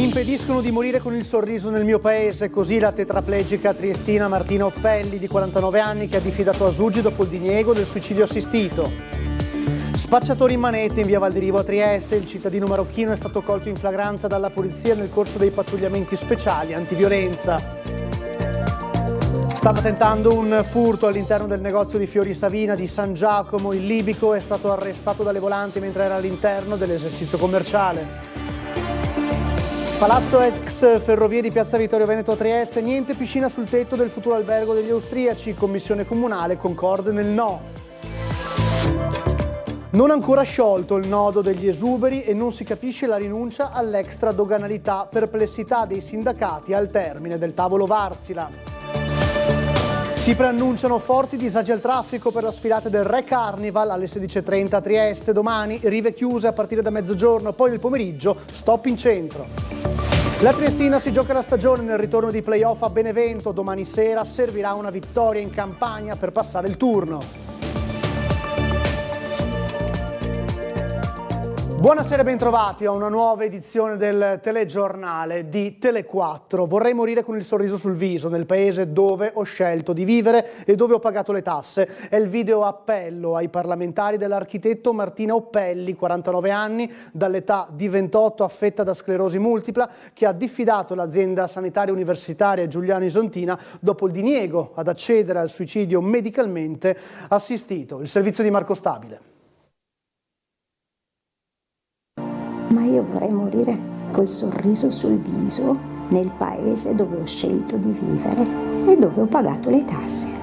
Mi impediscono di morire con il sorriso nel mio paese, così la tetraplegica triestina Martina Oppelli, di 49 anni, che ha diffidato Asugi dopo il diniego del suicidio assistito. Spacciatori in manette in via Valderivo a Trieste, il cittadino marocchino è stato colto in flagranza dalla polizia nel corso dei pattugliamenti speciali antiviolenza. Stava tentando un furto all'interno del negozio di fiori Savina di San Giacomo. Il libico è stato arrestato dalle volanti mentre era all'interno dell'esercizio commerciale. Palazzo ex Ferrovie di Piazza Vittorio Veneto a Trieste, niente piscina sul tetto del futuro albergo degli austriaci, commissione comunale concorde nel no. Non ancora sciolto il nodo degli esuberi e non si capisce la rinuncia all'extradoganalità, perplessità dei sindacati al termine del tavolo Varsila. Si preannunciano forti disagi al traffico per la sfilata del Re Carnival alle 16:30 a Trieste domani, rive chiuse a partire da mezzogiorno, poi nel pomeriggio stop in centro. La Triestina si gioca la stagione nel ritorno di playoff a Benevento, domani sera servirà una vittoria in Campania per passare il turno. Buonasera e bentrovati a una nuova edizione del telegiornale di Tele4. Vorrei morire con il sorriso sul viso nel paese dove ho scelto di vivere e dove ho pagato le tasse. È il video appello ai parlamentari dell'architetto Martina Oppelli, 49 anni, dall'età di 28, affetta da sclerosi multipla, che ha diffidato l'azienda sanitaria universitaria Giuliano Isontina dopo il diniego ad accedere al suicidio medicalmente assistito. Il servizio di Marco Stabile. Ma io vorrei morire col sorriso sul viso nel paese dove ho scelto di vivere e dove ho pagato le tasse.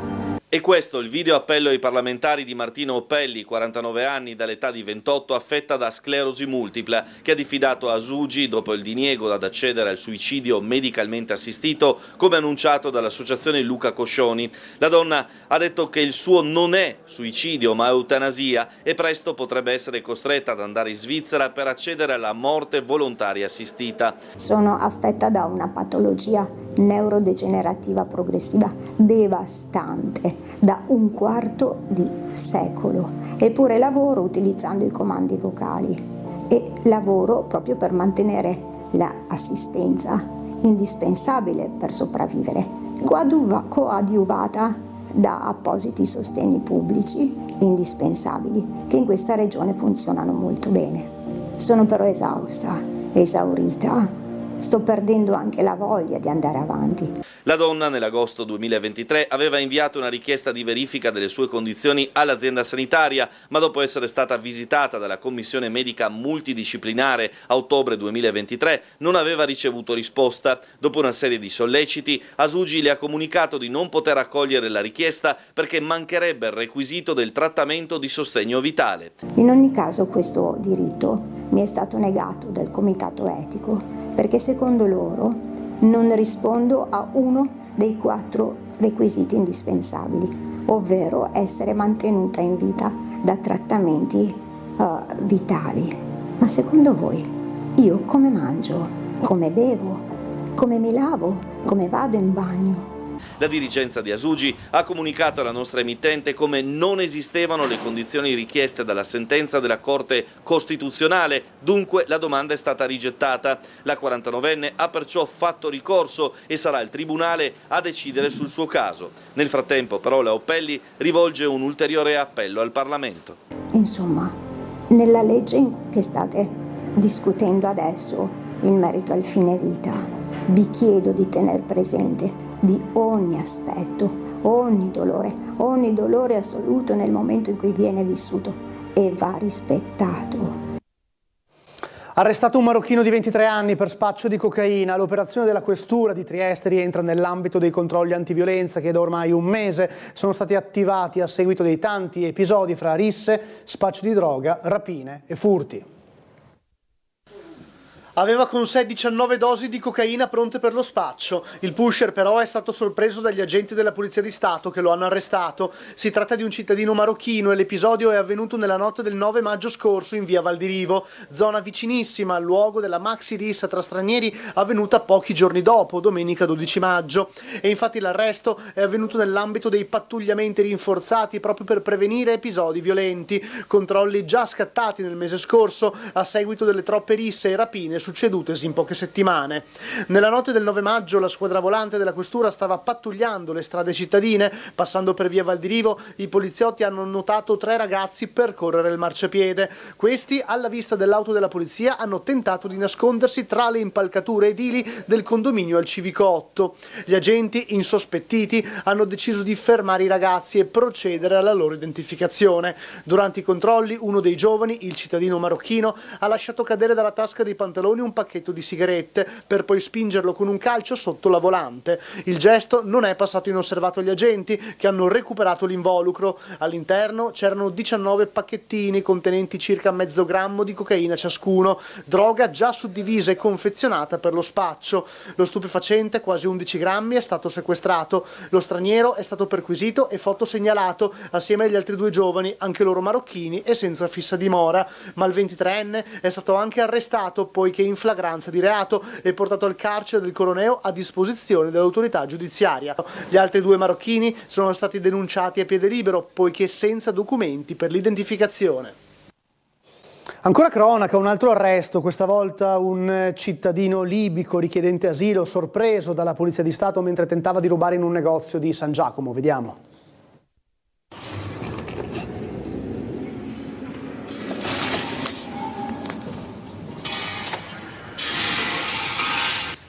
E questo il video appello ai parlamentari di Martina Oppelli, 49 anni, dall'età di 28, affetta da sclerosi multipla, che ha diffidato Asugi dopo il diniego ad accedere al suicidio medicalmente assistito, come annunciato dall'associazione Luca Coscioni. La donna ha detto che il suo non è suicidio ma eutanasia e presto potrebbe essere costretta ad andare in Svizzera per accedere alla morte volontaria assistita. Sono affetta da una patologia neurodegenerativa progressiva devastante da un quarto di secolo, eppure lavoro utilizzando i comandi vocali e lavoro proprio per mantenere l'assistenza indispensabile per sopravvivere, coadiuvata da appositi sostegni pubblici indispensabili che in questa regione funzionano molto bene. Sono però esausta, esaurita. Sto perdendo anche la voglia di andare avanti. La donna nell'agosto 2023 aveva inviato una richiesta di verifica delle sue condizioni all'azienda sanitaria, ma dopo essere stata visitata dalla commissione medica multidisciplinare a ottobre 2023 non aveva ricevuto risposta. Dopo una serie di solleciti, Asugi le ha comunicato di non poter accogliere la richiesta perché mancherebbe il requisito del trattamento di sostegno vitale. In ogni caso questo diritto mi è stato negato dal comitato etico, perché secondo loro non rispondo a uno dei 4 requisiti indispensabili, ovvero essere mantenuta in vita da trattamenti vitali. Ma secondo voi io come mangio, come bevo, come mi lavo, come vado in bagno? La dirigenza di Asugi ha comunicato alla nostra emittente come non esistevano le condizioni richieste dalla sentenza della Corte Costituzionale, dunque la domanda è stata rigettata. La 49enne ha perciò fatto ricorso e sarà il Tribunale a decidere sul suo caso. Nel frattempo però la Oppelli rivolge un ulteriore appello al Parlamento. Insomma, nella legge che state discutendo adesso in merito al fine vita, vi chiedo di tener presente di ogni aspetto, ogni dolore assoluto nel momento in cui viene vissuto e va rispettato. Arrestato un marocchino di 23 anni per spaccio di cocaina. L'operazione della questura di Trieste rientra nell'ambito dei controlli antiviolenza che da ormai un mese sono stati attivati a seguito dei tanti episodi fra risse, spaccio di droga, rapine e furti. Aveva con sé 19 dosi di cocaina pronte per lo spaccio. Il pusher però è stato sorpreso dagli agenti della Polizia di Stato che lo hanno arrestato. Si tratta di un cittadino marocchino e l'episodio è avvenuto nella notte del 9 maggio scorso in via Valderivo, zona vicinissima al luogo della maxi rissa tra stranieri avvenuta pochi giorni dopo, domenica 12 maggio. E infatti l'arresto è avvenuto nell'ambito dei pattugliamenti rinforzati proprio per prevenire episodi violenti, controlli già scattati nel mese scorso a seguito delle troppe risse e rapine succedutesi in poche settimane. Nella notte del 9 maggio la squadra volante della questura stava pattugliando le strade cittadine. Passando per via Valdirivo, i poliziotti hanno notato 3 ragazzi percorrere il marciapiede. Questi, alla vista dell'auto della polizia, hanno tentato di nascondersi tra le impalcature edili del condominio al Civico 8. Gli agenti, insospettiti, hanno deciso di fermare i ragazzi e procedere alla loro identificazione. Durante i controlli, uno dei giovani, il cittadino marocchino, ha lasciato cadere dalla tasca dei pantaloni un pacchetto di sigarette per poi spingerlo con un calcio sotto la volante. Il gesto non è passato inosservato agli agenti, che hanno recuperato l'involucro. All'interno c'erano 19 pacchettini contenenti circa mezzo grammo di cocaina ciascuno, droga già suddivisa e confezionata per lo spaccio. Lo stupefacente, quasi 11 grammi, è stato sequestrato. Lo straniero è stato perquisito e fotosegnalato assieme agli altri 2 giovani, anche loro marocchini e senza fissa dimora. Ma il 23enne è stato anche arrestato, poiché in flagranza di reato e portato al carcere del Coroneo a disposizione dell'autorità giudiziaria. Gli altri 2 marocchini sono stati denunciati a piede libero, poiché senza documenti per l'identificazione. Ancora cronaca, un altro arresto, questa volta un cittadino libico richiedente asilo sorpreso dalla Polizia di Stato mentre tentava di rubare in un negozio di San Giacomo. Vediamo.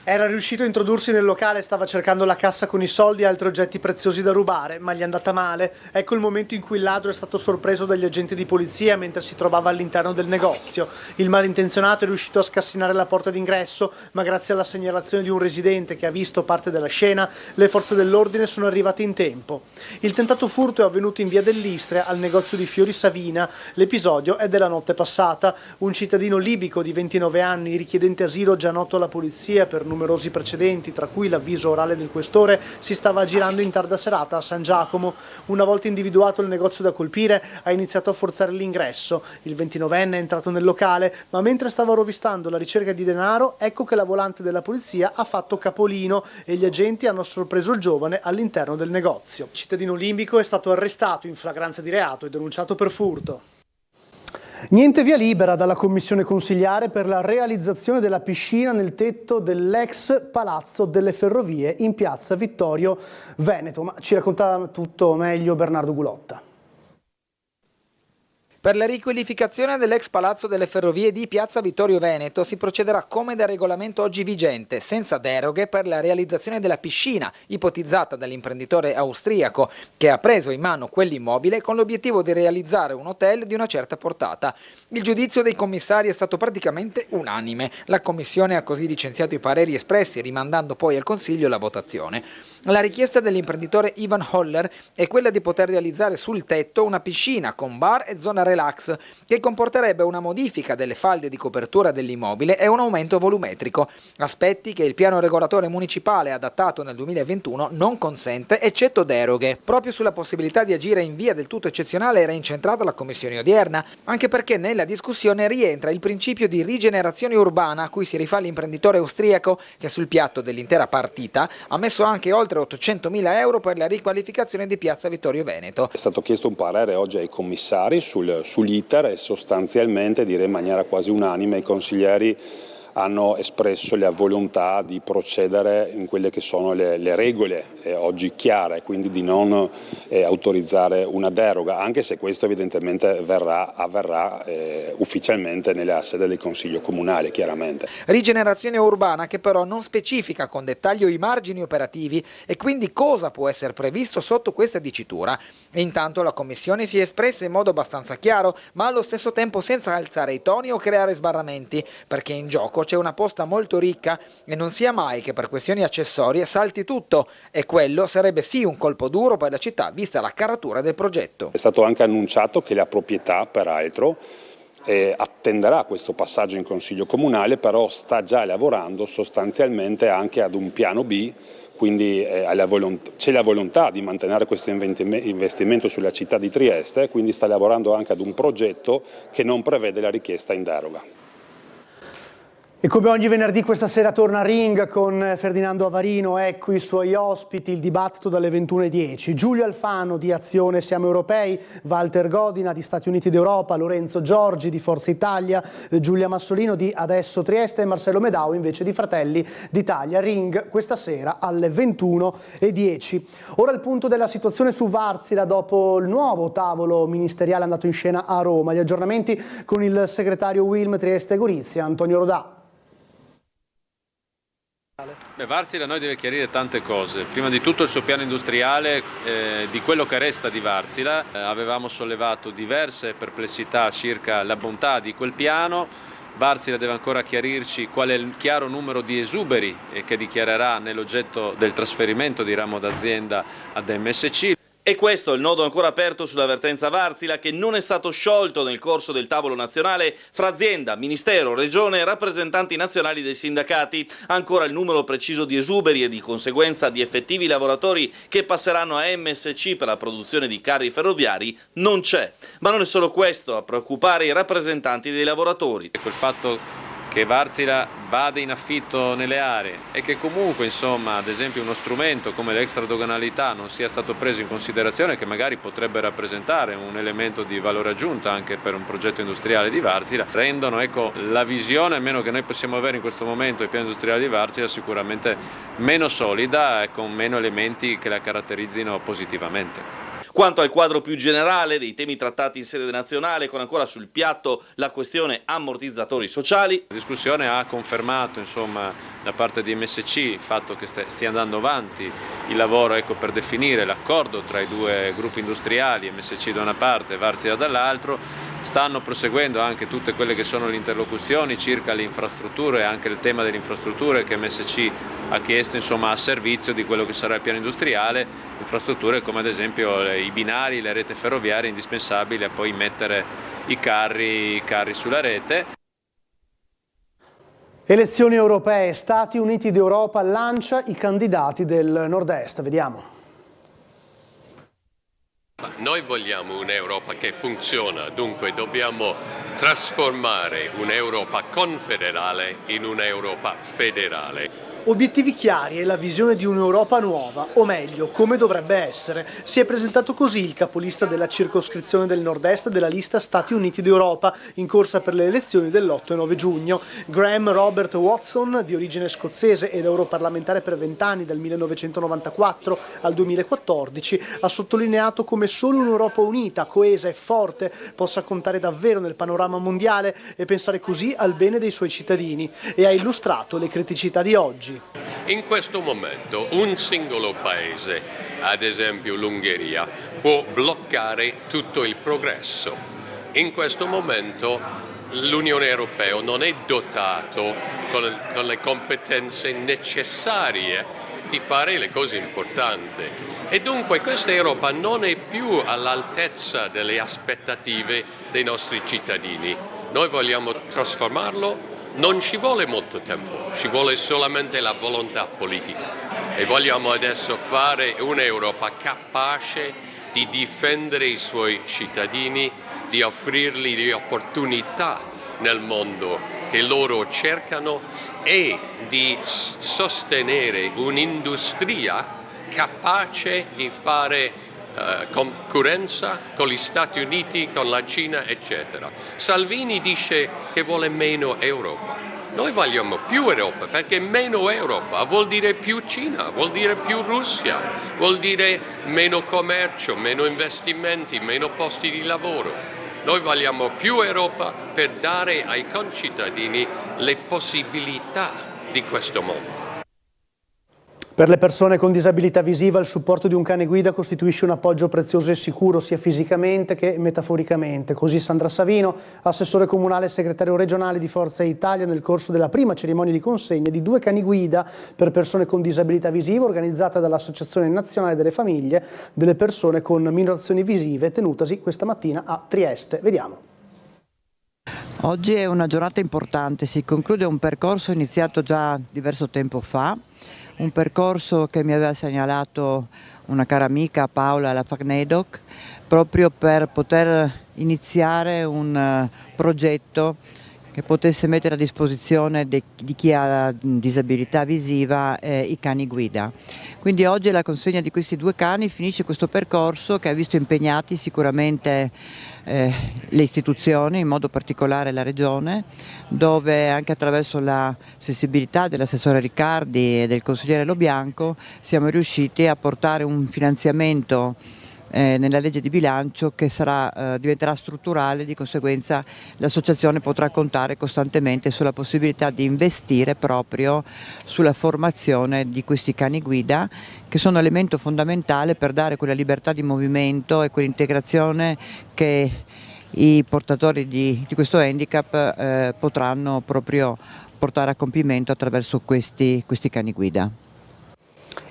Era riuscito a introdursi nel locale, stava cercando la cassa con i soldi e altri oggetti preziosi da rubare, ma gli è andata male. Ecco il momento in cui il ladro è stato sorpreso dagli agenti di polizia mentre si trovava all'interno del negozio. Il malintenzionato è riuscito a scassinare la porta d'ingresso, ma grazie alla segnalazione di un residente che ha visto parte della scena, le forze dell'ordine sono arrivate in tempo. Il tentato furto è avvenuto in via dell'Istria, al negozio di fiori Savina. L'episodio è della notte passata. Un cittadino libico di 29 anni, richiedente asilo già noto alla polizia per numerosi precedenti, tra cui l'avviso orale del questore, si stava girando in tarda serata a San Giacomo. Una volta individuato il negozio da colpire, ha iniziato a forzare l'ingresso. Il 29enne è entrato nel locale, ma mentre stava rovistando la ricerca di denaro, ecco che la volante della polizia ha fatto capolino e gli agenti hanno sorpreso il giovane all'interno del negozio. Il cittadino libico è stato arrestato in flagranza di reato e denunciato per furto. Niente via libera dalla commissione consiliare per la realizzazione della piscina nel tetto dell'ex Palazzo delle Ferrovie in piazza Vittorio Veneto. Ma ci racconta tutto meglio Bernardo Gulotta. Per la riqualificazione dell'ex Palazzo delle Ferrovie di piazza Vittorio Veneto si procederà come da regolamento oggi vigente, senza deroghe per la realizzazione della piscina ipotizzata dall'imprenditore austriaco che ha preso in mano quell'immobile con l'obiettivo di realizzare un hotel di una certa portata. Il giudizio dei commissari è stato praticamente unanime. La commissione ha così licenziato i pareri espressi, rimandando poi al Consiglio la votazione. La richiesta dell'imprenditore Ivan Holler è quella di poter realizzare sul tetto una piscina con bar e zona relax, che comporterebbe una modifica delle falde di copertura dell'immobile e un aumento volumetrico, aspetti che il piano regolatore municipale adattato nel 2021 non consente, eccetto deroghe. Proprio sulla possibilità di agire in via del tutto eccezionale era incentrata la commissione odierna, anche perché nella discussione rientra il principio di rigenerazione urbana a cui si rifà l'imprenditore austriaco che sul piatto dell'intera partita ha messo anche oltre 800.000 euro per la riqualificazione di piazza Vittorio Veneto. È stato chiesto un parere oggi ai commissari sull'iter e sostanzialmente, direi in maniera quasi unanime, i consiglieri hanno espresso la volontà di procedere in quelle che sono le regole oggi chiare, quindi di non autorizzare una deroga, anche se questo evidentemente avverrà ufficialmente nella sede del Consiglio Comunale, chiaramente. Rigenerazione urbana che però non specifica con dettaglio i margini operativi e quindi cosa può essere previsto sotto questa dicitura. E intanto la Commissione si è espressa in modo abbastanza chiaro, ma allo stesso tempo senza alzare i toni o creare sbarramenti, perché in gioco c'è una posta molto ricca e non sia mai che per questioni accessorie salti tutto, e quello sarebbe sì un colpo duro per la città vista la caratura del progetto. È stato anche annunciato che la proprietà, peraltro, attenderà questo passaggio in Consiglio Comunale, però sta già lavorando sostanzialmente anche ad un piano B, quindi c'è la volontà di mantenere questo investimento sulla città di Trieste, quindi sta lavorando anche ad un progetto che non prevede la richiesta in deroga. E come ogni venerdì questa sera torna Ring con Ferdinando Avarino, ecco i suoi ospiti, il dibattito dalle 21:10. Giulio Alfano di Azione Siamo Europei, Walter Godina di Stati Uniti d'Europa, Lorenzo Giorgi di Forza Italia, Giulia Massolino di Adesso Trieste e Marcello Medau invece di Fratelli d'Italia. Ring questa sera alle 21:10. Ora il punto della situazione su Wärtsilä dopo il nuovo tavolo ministeriale andato in scena a Roma. Gli aggiornamenti con il segretario Wilm Trieste Gorizia, Antonio Rodà. Wärtsilä noi deve chiarire tante cose, prima di tutto il suo piano industriale, di quello che resta di Wärtsilä. Avevamo sollevato diverse perplessità circa la bontà di quel piano. Wärtsilä deve ancora chiarirci qual è il chiaro numero di esuberi che dichiarerà nell'oggetto del trasferimento di ramo d'azienda ad MSC. E questo è il nodo ancora aperto sulla vertenza Wärtsilä, che non è stato sciolto nel corso del tavolo nazionale fra azienda, ministero, regione e rappresentanti nazionali dei sindacati. Ancora il numero preciso di esuberi e di conseguenza di effettivi lavoratori che passeranno a MSC per la produzione di carri ferroviari non c'è. Ma non è solo questo a preoccupare i rappresentanti dei lavoratori. Quel fatto che Wärtsilä vada in affitto nelle aree e che comunque, insomma, ad esempio uno strumento come l'extradoganalità non sia stato preso in considerazione, che magari potrebbe rappresentare un elemento di valore aggiunto anche per un progetto industriale di Wärtsilä, rendono, ecco, la visione, almeno che noi possiamo avere in questo momento, del piano industriale di Wärtsilä sicuramente meno solida e con meno elementi che la caratterizzino positivamente. Quanto al quadro più generale dei temi trattati in sede nazionale, con ancora sul piatto la questione ammortizzatori sociali. La discussione ha confermato, insomma, da parte di MSC il fatto che stia andando avanti il lavoro, ecco, per definire l'accordo tra i due gruppi industriali, MSC da una parte e Wärtsilä dall'altro. Stanno proseguendo anche tutte quelle che sono le interlocuzioni circa le infrastrutture, anche il tema delle infrastrutture che MSC ha chiesto, insomma, a servizio di quello che sarà il piano industriale, infrastrutture come ad esempio i binari, le rete ferroviarie indispensabili a poi mettere i carri sulla rete. Elezioni europee, Stati Uniti d'Europa lancia i candidati del nord-est, vediamo. Noi vogliamo un'Europa che funziona, dunque dobbiamo trasformare un'Europa confederale in un'Europa federale. Obiettivi chiari e la visione di un'Europa nuova, o meglio, come dovrebbe essere. Si è presentato così il capolista della circoscrizione del nord-est della lista Stati Uniti d'Europa, in corsa per le elezioni dell'8 e 9 giugno. Graham Robert Watson, di origine scozzese ed europarlamentare per 20 anni, dal 1994 al 2014, ha sottolineato come solo un'Europa unita, coesa e forte possa contare davvero nel panorama mondiale e pensare così al bene dei suoi cittadini, e ha illustrato le criticità di oggi. In questo momento un singolo paese, ad esempio l'Ungheria, può bloccare tutto il progresso. In questo momento l'Unione Europea non è dotato con le competenze necessarie di fare le cose importanti e dunque questa Europa non è più all'altezza delle aspettative dei nostri cittadini. Noi vogliamo trasformarlo. Non ci vuole molto tempo, ci vuole solamente la volontà politica e vogliamo adesso fare un'Europa capace di difendere i suoi cittadini, di offrirgli le opportunità nel mondo che loro cercano e di sostenere un'industria capace di fare concorrenza con gli Stati Uniti, con la Cina, eccetera. Salvini dice che vuole meno Europa. Noi vogliamo più Europa, perché meno Europa vuol dire più Cina, vuol dire più Russia, vuol dire meno commercio, meno investimenti, meno posti di lavoro. Noi vogliamo più Europa per dare ai concittadini le possibilità di questo mondo. Per le persone con disabilità visiva il supporto di un cane guida costituisce un appoggio prezioso e sicuro sia fisicamente che metaforicamente. Così Sandra Savino, assessore comunale e segretario regionale di Forza Italia, nel corso della prima cerimonia di consegna di 2 cani guida per persone con disabilità visiva organizzata dall'Associazione Nazionale delle Famiglie delle Persone con Minorazioni Visive, tenutasi questa mattina a Trieste. Vediamo. Oggi è una giornata importante, si conclude un percorso iniziato già diverso tempo fa, un percorso che mi aveva segnalato una cara amica, Paola Lafagnedoc, proprio per poter iniziare un progetto che potesse mettere a disposizione di chi ha disabilità visiva i cani guida. Quindi oggi la consegna di questi 2 cani finisce questo percorso che ha visto impegnati sicuramente le istituzioni, in modo particolare la Regione, dove anche attraverso la sensibilità dell'assessore Riccardi e del consigliere Lo Bianco siamo riusciti a portare un finanziamento nella legge di bilancio che diventerà strutturale, di conseguenza l'associazione potrà contare costantemente sulla possibilità di investire proprio sulla formazione di questi cani guida, che sono elemento fondamentale per dare quella libertà di movimento e quell'integrazione che i portatori di questo handicap potranno proprio portare a compimento attraverso questi cani guida.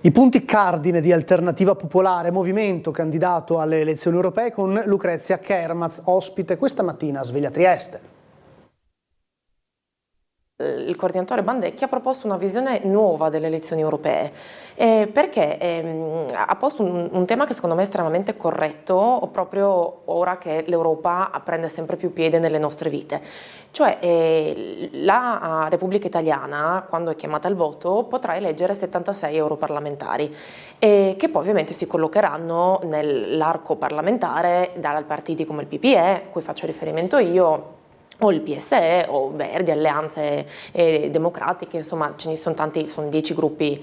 I punti cardine di Alternativa Popolare, movimento candidato alle elezioni europee, con Lucrezia Kermaz, ospite questa mattina a Sveglia Trieste. Il coordinatore Bandecchi ha proposto una visione nuova delle elezioni europee perché ha posto un tema che secondo me è estremamente corretto proprio ora che l'Europa prende sempre più piede nelle nostre vite. Cioè la Repubblica Italiana, quando è chiamata al voto, potrà eleggere 76 europarlamentari che poi ovviamente si collocheranno nell'arco parlamentare da partiti come il PPE, a cui faccio riferimento io, o il PSE o Verdi, alleanze democratiche, insomma ce ne sono tanti, sono 10 gruppi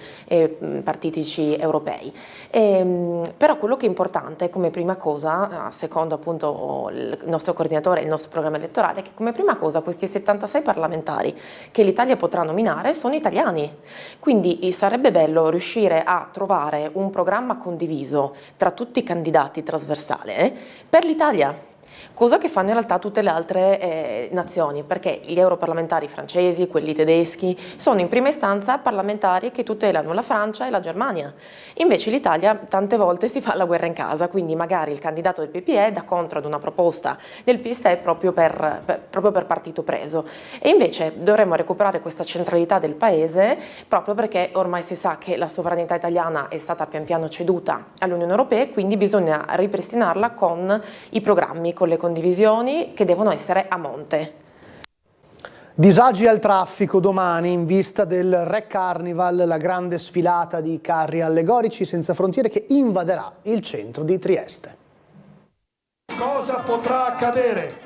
partitici europei. Però quello che è importante come prima cosa, secondo appunto il nostro coordinatore e il nostro programma elettorale, è che come prima cosa questi 76 parlamentari che l'Italia potrà nominare sono italiani, quindi sarebbe bello riuscire a trovare un programma condiviso tra tutti i candidati trasversale per l'Italia. Cosa che fanno in realtà tutte le altre nazioni, perché gli europarlamentari francesi, quelli tedeschi, sono in prima istanza parlamentari che tutelano la Francia e la Germania. Invece l'Italia tante volte si fa la guerra in casa, quindi magari il candidato del PPE dà contro ad una proposta del PSE proprio per partito preso. E invece dovremmo recuperare questa centralità del Paese, proprio perché ormai si sa che la sovranità italiana è stata pian piano ceduta all'Unione Europea, quindi bisogna ripristinarla con i programmi, con le condivisioni che devono essere a monte. Disagi al traffico domani in vista del Re Carnival, la grande sfilata di carri allegorici senza frontiere che invaderà il centro di Trieste. Cosa potrà accadere?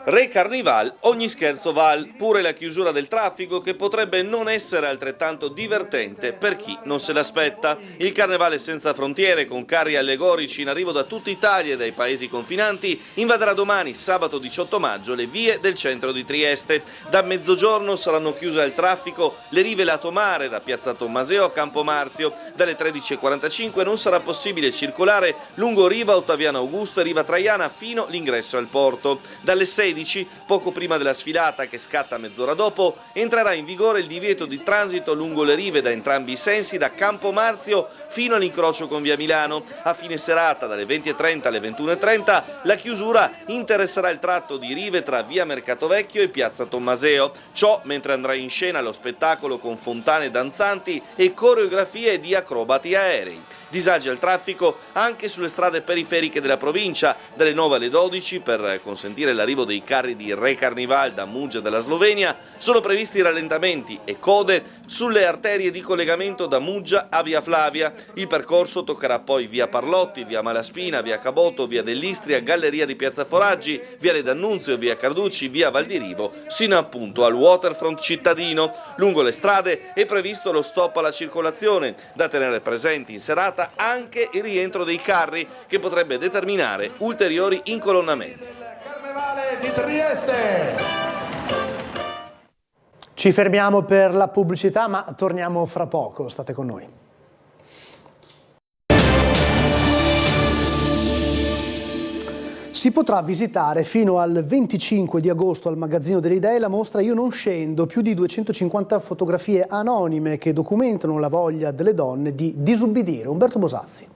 Re Carnival, ogni scherzo val, pure la chiusura del traffico che potrebbe non essere altrettanto divertente per chi non se l'aspetta. Il carnevale senza frontiere, con carri allegorici in arrivo da tutta Italia e dai paesi confinanti, invaderà domani, sabato 18 maggio, le vie del centro di Trieste. Da mezzogiorno saranno chiuse al traffico le rive lato mare, da Piazza Tommaseo a Campo Marzio. Dalle 13:45 non sarà possibile circolare lungo Riva Ottaviano Augusto e Riva Traiana fino all'ingresso al porto. Dalle 16, poco prima della sfilata, che scatta mezz'ora dopo, entrerà in vigore il divieto di transito lungo le rive da entrambi i sensi, da Campo Marzio fino all'incrocio con Via Milano. A fine serata, dalle 20:30 alle 21:30, la chiusura interesserà il tratto di rive tra Via Mercato Vecchio e Piazza Tommaseo. Ciò mentre andrà in scena lo spettacolo con fontane danzanti e coreografie di acrobati aerei. Disagi al traffico anche sulle strade periferiche della provincia, dalle 9 alle 12 per consentire l'arrivo dei carri di Re Carnival da Muggia della Slovenia. Sono previsti rallentamenti e code sulle arterie di collegamento da Muggia a Via Flavia. Il percorso toccherà poi Via Parlotti, Via Malaspina, Via Caboto, Via dell'Istria, Galleria di Piazza Foraggi, Viale D'Annunzio, Via Carducci, Via Valdirivo, sino appunto al waterfront cittadino. Lungo le strade è previsto lo stop alla circolazione, da tenere presenti in serata anche il rientro dei carri, che potrebbe determinare ulteriori incolonnamenti. Carnevale di Trieste. Ci fermiamo per la pubblicità, ma torniamo fra poco, state con noi. Si potrà visitare fino al 25 di agosto al Magazzino delle Idee la mostra Io non scendo, più di 250 fotografie anonime che documentano la voglia delle donne di disubbidire. Umberto Bosazzi.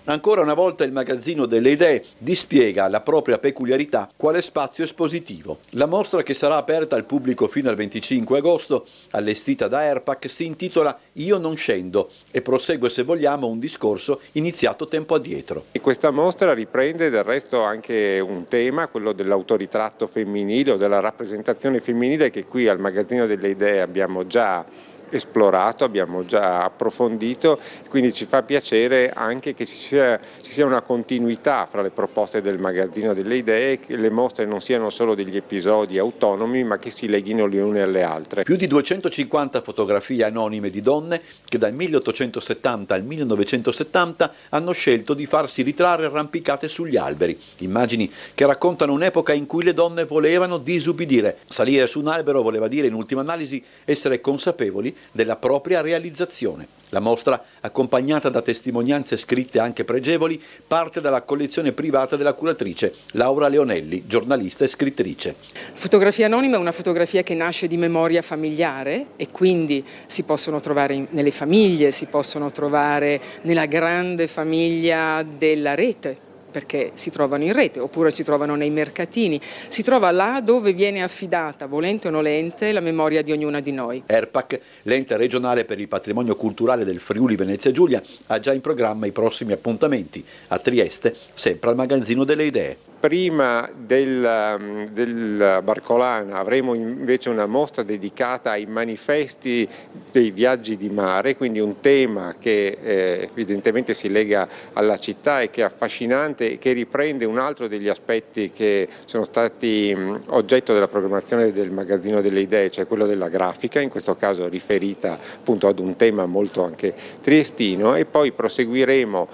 Ancora una volta il magazzino delle idee dispiega la propria peculiarità quale spazio espositivo. La mostra, che sarà aperta al pubblico fino al 25 agosto, allestita da Airpac, si intitola Io non scendo e prosegue, se vogliamo, un discorso iniziato tempo addietro. E questa mostra riprende del resto anche un tema, quello dell'autoritratto femminile o della rappresentazione femminile, che qui al magazzino delle idee abbiamo già esplorato, abbiamo già approfondito, quindi ci fa piacere anche che ci sia una continuità fra le proposte del magazzino delle idee, che le mostre non siano solo degli episodi autonomi ma che si leghino le une alle altre. Più di 250 fotografie anonime di donne che dal 1870 al 1970 hanno scelto di farsi ritrarre arrampicate sugli alberi, immagini che raccontano un'epoca in cui le donne volevano disubbidire. Salire su un albero voleva dire in ultima analisi essere consapevoli della propria realizzazione. La mostra, accompagnata da testimonianze scritte anche pregevoli, parte dalla collezione privata della curatrice Laura Leonelli, giornalista e scrittrice. Fotografia anonima è una fotografia che nasce di memoria familiare e quindi si possono trovare nelle famiglie, si possono trovare nella grande famiglia della rete, perché si trovano in rete oppure si trovano nei mercatini, si trova là dove viene affidata, volente o nolente, la memoria di ognuna di noi. Airpac, l'ente regionale per il patrimonio culturale del Friuli Venezia Giulia, ha già in programma i prossimi appuntamenti a Trieste, sempre al magazzino delle idee. Prima del Barcolana avremo invece una mostra dedicata ai manifesti dei viaggi di mare, quindi un tema che evidentemente si lega alla città e che è affascinante e che riprende un altro degli aspetti che sono stati oggetto della programmazione del magazzino delle idee, cioè quello della grafica, in questo caso riferita appunto ad un tema molto anche triestino, e poi proseguiremo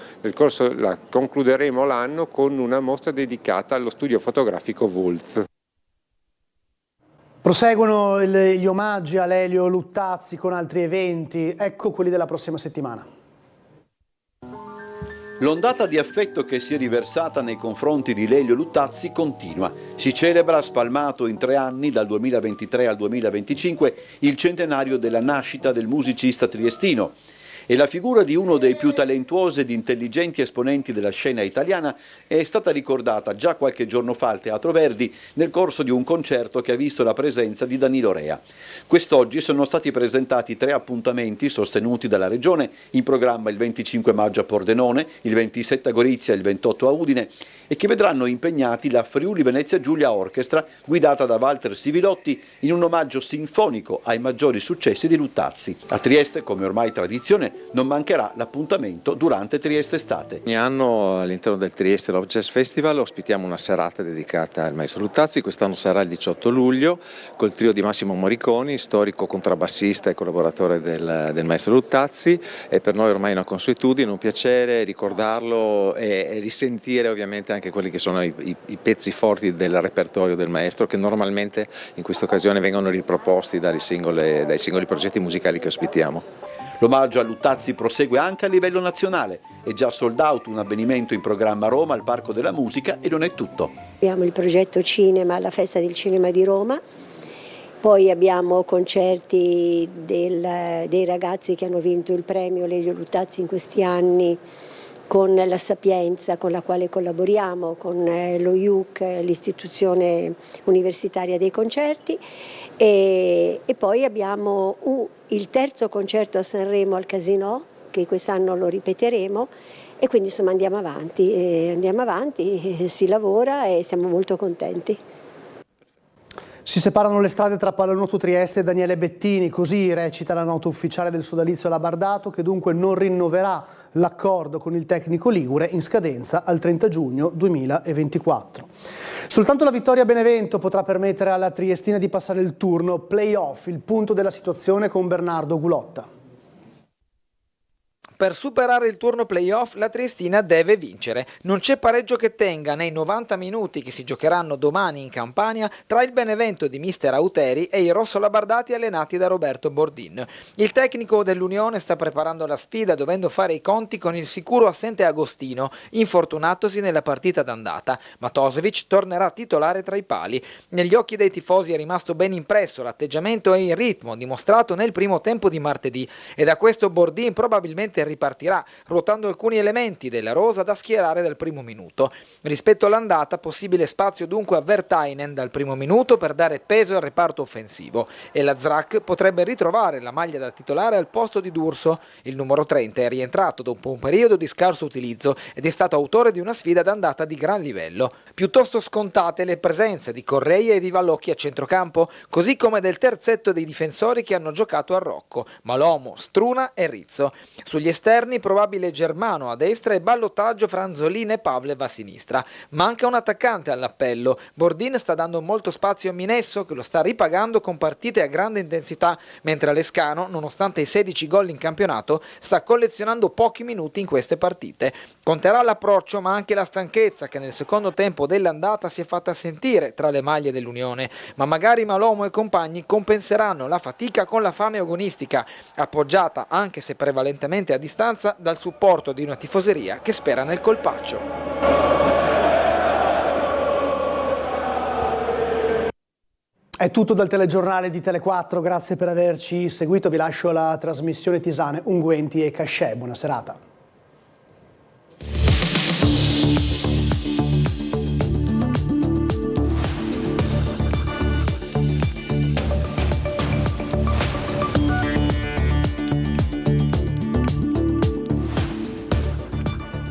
concluderemo l'anno con una mostra dedicata allo studio fotografico Wulz. Proseguono gli omaggi a Lelio Luttazzi con altri eventi, ecco quelli della prossima settimana. L'ondata di affetto che si è riversata nei confronti di Lelio Luttazzi continua. Si celebra, spalmato in 3 anni, dal 2023 al 2025, il centenario della nascita del musicista triestino. E la figura di uno dei più talentuosi ed intelligenti esponenti della scena italiana è stata ricordata già qualche giorno fa al Teatro Verdi nel corso di un concerto che ha visto la presenza di Danilo Rea. Quest'oggi sono stati presentati 3 appuntamenti sostenuti dalla Regione, in programma il 25 maggio a Pordenone, il 27 a Gorizia e il 28 a Udine, e che vedranno impegnati la Friuli Venezia Giulia Orchestra, guidata da Walter Sivilotti, in un omaggio sinfonico ai maggiori successi di Luttazzi. A Trieste, come ormai tradizione, non mancherà l'appuntamento durante Trieste Estate. Ogni anno all'interno del Trieste Love Jazz Festival ospitiamo una serata dedicata al maestro Luttazzi. Quest'anno sarà il 18 luglio col trio di Massimo Moriconi, storico contrabbassista e collaboratore del maestro Luttazzi. E per noi ormai è una consuetudine, un piacere ricordarlo e risentire ovviamente anche quelli che sono i pezzi forti del repertorio del maestro, che normalmente in questa occasione vengono riproposti dai singoli progetti musicali che ospitiamo. L'omaggio a Luttazzi prosegue anche a livello nazionale. È già sold out un avvenimento in programma a Roma al Parco della Musica e non è tutto. Abbiamo il progetto Cinema alla Festa del Cinema di Roma, poi abbiamo concerti dei ragazzi che hanno vinto il premio Lelio Luttazzi in questi anni con la Sapienza con la quale collaboriamo, con lo IUC, l'istituzione universitaria dei concerti, e poi abbiamo il terzo concerto a Sanremo al Casinò, che quest'anno lo ripeteremo, e quindi insomma andiamo avanti, si lavora e siamo molto contenti. Si separano le strade tra Pallanuoto Trieste e Daniele Bettini, così recita la nota ufficiale del sodalizio Labardato, che dunque non rinnoverà l'accordo con il tecnico ligure in scadenza al 30 giugno 2024. Soltanto la vittoria a Benevento potrà permettere alla Triestina di passare il turno play-off, il punto della situazione con Bernardo Gulotta. Per superare il turno playoff la Triestina deve vincere. Non c'è pareggio che tenga nei 90 minuti che si giocheranno domani in Campania tra il Benevento di mister Auteri e i rossolabardati allenati da Roberto Bordin. Il tecnico dell'Unione sta preparando la sfida dovendo fare i conti con il sicuro assente Agostino, infortunatosi nella partita d'andata. Matosevic tornerà titolare tra i pali. Negli occhi dei tifosi è rimasto ben impresso l'atteggiamento e il ritmo dimostrato nel primo tempo di martedì e da questo Bordin probabilmente ripartirà, ruotando alcuni elementi della rosa da schierare dal primo minuto. Rispetto all'andata, possibile spazio dunque a Vertainen dal primo minuto per dare peso al reparto offensivo, e la Zrak potrebbe ritrovare la maglia da titolare al posto di D'Urso. Il numero 30 è rientrato dopo un periodo di scarso utilizzo ed è stato autore di una sfida d'andata di gran livello. Piuttosto scontate le presenze di Correia e di Vallocchi a centrocampo, così come del terzetto dei difensori che hanno giocato a Rocco: Malomo, Struna e Rizzo. Sugli esterni probabile Germano a destra e ballottaggio fra Anzolin e Pavlev a sinistra. Manca un attaccante all'appello. Bordin sta dando molto spazio a Minesso, che lo sta ripagando con partite a grande intensità, mentre Lescano, nonostante i 16 gol in campionato, sta collezionando pochi minuti in queste partite. Conterà l'approccio ma anche la stanchezza che nel secondo tempo dell'andata si è fatta sentire tra le maglie dell'Unione, ma magari Malomo e compagni compenseranno la fatica con la fame agonistica, appoggiata anche se prevalentemente a distanza dal supporto di una tifoseria che spera nel colpaccio. È tutto dal telegiornale di Tele4, grazie per averci seguito, vi lascio la trasmissione Tisane, Unguenti e Cascè, buona serata.